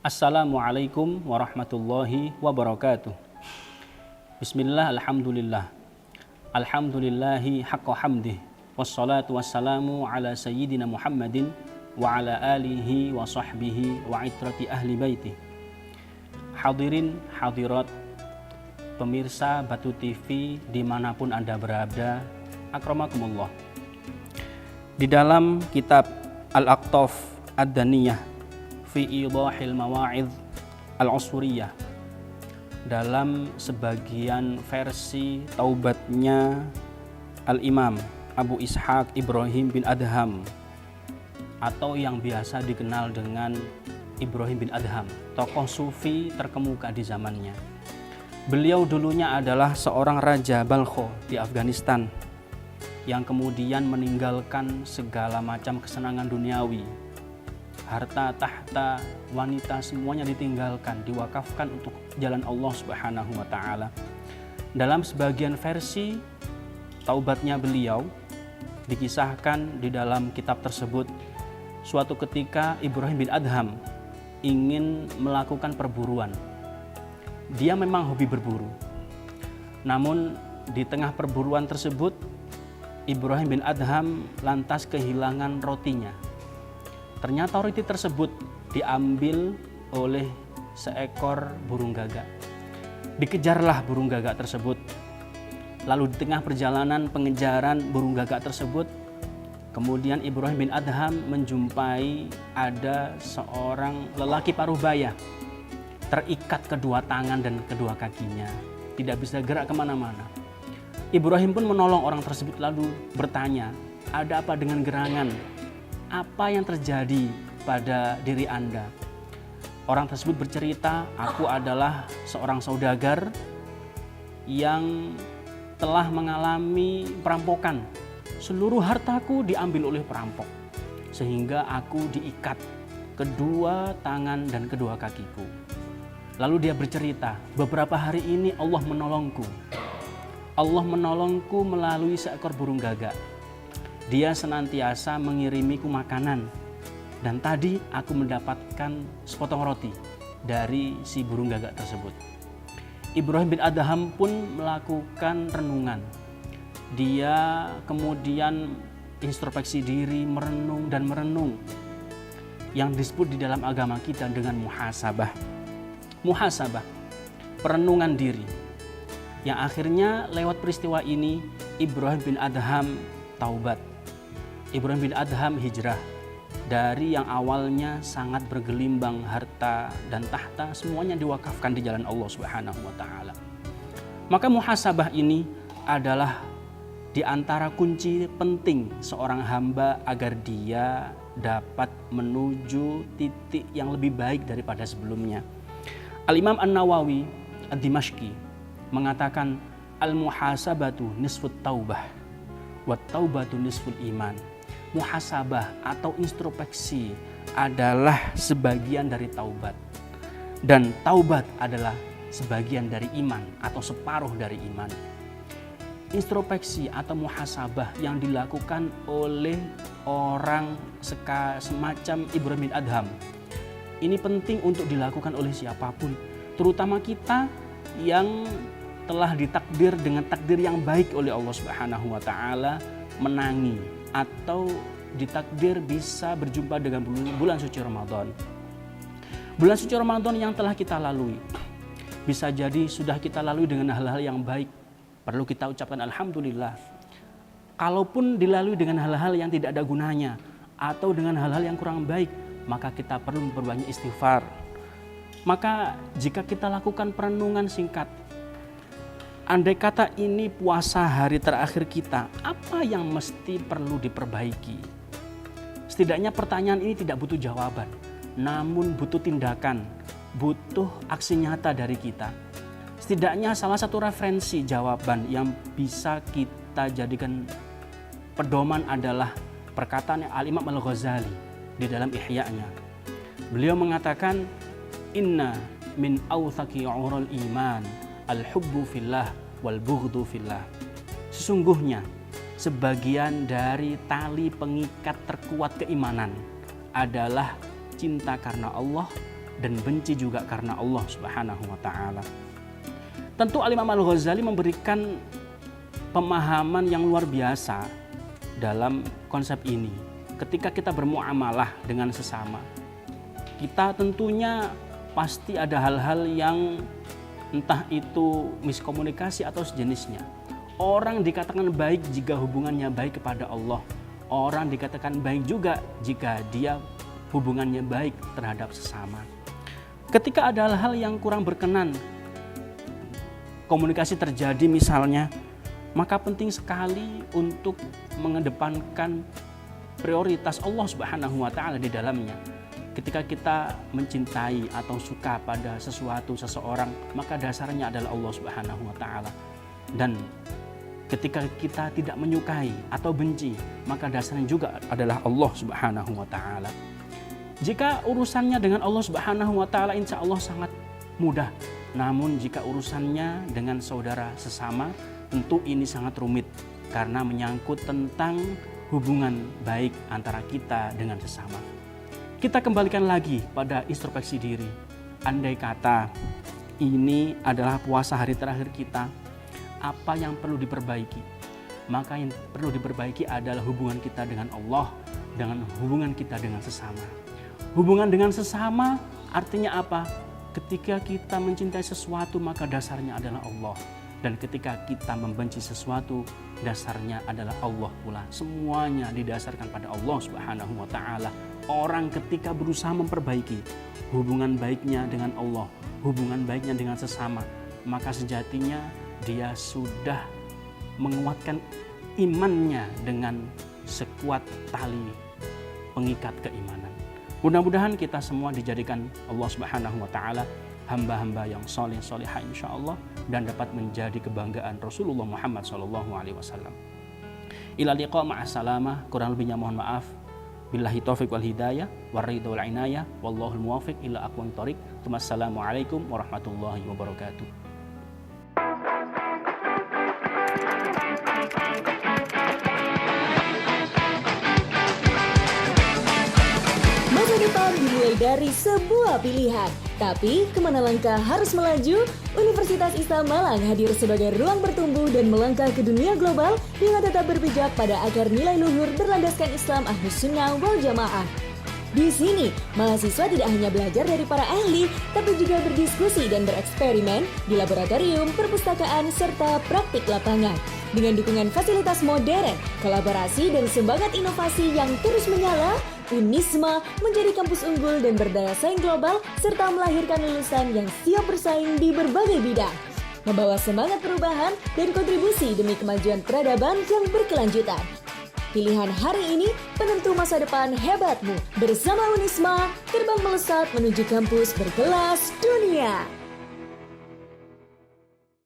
Assalamualaikum warahmatullahi wabarakatuh. Bismillah, alhamdulillah. Alhamdulillahi haqqa hamdih. Wassalatu wassalamu ala sayyidina Muhammadin wa ala alihi wa sahbihi wa itrati ahli baitih. Hadirin hadirat, pemirsa Batu TV dimanapun Anda berada, akramakumullah. Di dalam kitab Al-Aqtaf Ad-Daniyah fi idahil mawa'idh al-usuriyah, dalam sebagian versi taubatnya Al-Imam Abu Ishaq Ibrahim bin Adham, atau yang biasa dikenal dengan Ibrahim bin Adham, tokoh sufi terkemuka di zamannya. Beliau dulunya adalah seorang raja Balkho di Afghanistan yang kemudian meninggalkan segala macam kesenangan duniawi. Harta, tahta, wanita semuanya ditinggalkan, diwakafkan untuk jalan Allah Subhanahu wa Ta'ala. Dalam sebagian versi taubatnya beliau dikisahkan di dalam kitab tersebut, suatu ketika Ibrahim bin Adham ingin melakukan perburuan. Dia memang hobi berburu, namun di tengah perburuan tersebut Ibrahim bin Adham lantas kehilangan rotinya. Ternyata roti tersebut diambil oleh seekor burung gagak. Dikejarlah burung gagak tersebut. Lalu di tengah perjalanan pengejaran burung gagak tersebut, kemudian Ibrahim bin Adham menjumpai ada seorang lelaki paruh-baya, terikat kedua tangan dan kedua kakinya, tidak bisa gerak kemana-mana. Ibrahim pun menolong orang tersebut lalu bertanya, "Ada apa dengan gerangan? Apa yang terjadi pada diri Anda?" Orang tersebut bercerita, "Aku adalah seorang saudagar yang telah mengalami perampokan. Seluruh hartaku diambil oleh perampok, sehingga aku diikat kedua tangan dan kedua kakiku." Lalu dia bercerita, "Beberapa hari ini Allah menolongku. Allah menolongku melalui seekor burung gagak. Dia senantiasa mengirimiku makanan. Dan tadi aku mendapatkan sepotong roti dari si burung gagak tersebut." Ibrahim bin Adham pun melakukan renungan. Dia kemudian introspeksi diri, merenung dan merenung. Yang disebut di dalam agama kita dengan muhasabah. Muhasabah, perenungan diri. Yang akhirnya lewat peristiwa ini Ibrahim bin Adham taubat. Ibrahim bin Adham hijrah dari yang awalnya sangat bergelimbang harta dan tahta, semuanya diwakafkan di jalan Allah Subhanahu wa Ta'ala. Maka muhasabah ini adalah di antara kunci penting seorang hamba agar dia dapat menuju titik yang lebih baik daripada sebelumnya. Al-Imam An-Nawawi Ad-Dimashqi mengatakan, "Al-muhasabatu nisfut taubah, wa taubatu nisful iman." Muhasabah atau introspeksi adalah sebagian dari taubat, dan taubat adalah sebagian dari iman atau separuh dari iman. Introspeksi atau muhasabah yang dilakukan oleh orang semacam Ibrahim bin Adham ini penting untuk dilakukan oleh siapapun, terutama kita yang telah ditakdir dengan takdir yang baik oleh Allah Subhanahu wa Ta'ala, menangi atau ditakdir bisa berjumpa dengan bulan suci Ramadan. Bulan suci Ramadan yang telah kita lalui, bisa jadi sudah kita lalui dengan hal-hal yang baik, perlu kita ucapkan alhamdulillah. Kalaupun dilalui dengan hal-hal yang tidak ada gunanya atau dengan hal-hal yang kurang baik, maka kita perlu memperbanyak istighfar. Maka jika kita lakukan perenungan singkat, andai kata ini puasa hari terakhir kita, apa yang mesti perlu diperbaiki? Setidaknya pertanyaan ini tidak butuh jawaban, namun butuh tindakan, butuh aksi nyata dari kita. Setidaknya salah satu referensi jawaban yang bisa kita jadikan pedoman adalah perkataan Al-Imam Al-Ghazali di dalam Ihya-nya. Beliau mengatakan, "Inna min awthaqi 'urul iman al-hubbu fillah wal bughdu fillah." Sesungguhnya sebagian dari tali pengikat terkuat keimanan adalah cinta karena Allah dan benci juga karena Allah Subhanahu wa taala. Tentu Al-Imam Al-Ghazali memberikan pemahaman yang luar biasa dalam konsep ini. Ketika kita bermuamalah dengan sesama, kita tentunya pasti ada hal-hal yang entah itu miskomunikasi atau sejenisnya. Orang dikatakan baik jika hubungannya baik kepada Allah. Orang dikatakan baik juga jika dia hubungannya baik terhadap sesama. Ketika ada hal-hal yang kurang berkenan, komunikasi terjadi misalnya, maka penting sekali untuk mengedepankan prioritas Allah Subhanahu wa taala di dalamnya. Ketika kita mencintai atau suka pada seseorang, maka dasarnya adalah Allah Subhanahu wa taala. Dan ketika kita tidak menyukai atau benci, maka dasarnya juga adalah Allah Subhanahu wa taala. Jika urusannya dengan Allah Subhanahu wa taala, insya Allah sangat mudah. Namun jika urusannya dengan saudara sesama, tentu ini sangat rumit karena menyangkut tentang hubungan baik antara kita dengan sesama. Kita kembalikan lagi pada introspeksi diri. Andai kata ini adalah puasa hari terakhir kita, apa yang perlu diperbaiki? Maka yang perlu diperbaiki adalah hubungan kita dengan Allah, dengan hubungan kita dengan sesama. Hubungan dengan sesama artinya apa? Ketika kita mencintai sesuatu, maka dasarnya adalah Allah. Dan ketika kita membenci sesuatu, dasarnya adalah Allah pula. Semuanya didasarkan pada Allah Subhanahu wa taala. Orang ketika berusaha memperbaiki hubungan baiknya dengan Allah, hubungan baiknya dengan sesama, maka sejatinya dia sudah menguatkan imannya dengan sekuat tali pengikat keimanan. Mudah-mudahan kita semua dijadikan Allah Subhanahu wa taala hamba-hamba yang soleh solehah insyaallah dan dapat menjadi kebanggaan Rasulullah Muhammad sallallahu alaihi wasallam. Ila liqa ma'assalamah, kurang lebihnya mohon maaf. Billahi taufiq wal hidayah waridha wal inayah wallahul muwaffiq ila aqwamit thoriq. Wassalamualaikum warahmatullahi wabarakatuh. Masa depan dimulai dari sebuah pilihan. Tapi, kemana langkah harus melaju? Universitas Islam Malang hadir sebagai ruang bertumbuh dan melangkah ke dunia global dengan tetap berpijak pada akar nilai luhur berlandaskan Islam Ahlus Sunnah wal Jamaah. Di sini, mahasiswa tidak hanya belajar dari para ahli, tapi juga berdiskusi dan bereksperimen di laboratorium, perpustakaan, serta praktik lapangan. Dengan dukungan fasilitas modern, kolaborasi dan semangat inovasi yang terus menyala, Unisma menjadi kampus unggul dan berdaya saing global serta melahirkan lulusan yang siap bersaing di berbagai bidang. Membawa semangat perubahan dan kontribusi demi kemajuan peradaban yang berkelanjutan. Pilihan hari ini penentu masa depan hebatmu. Bersama Unisma, terbang melesat menuju kampus berkelas dunia.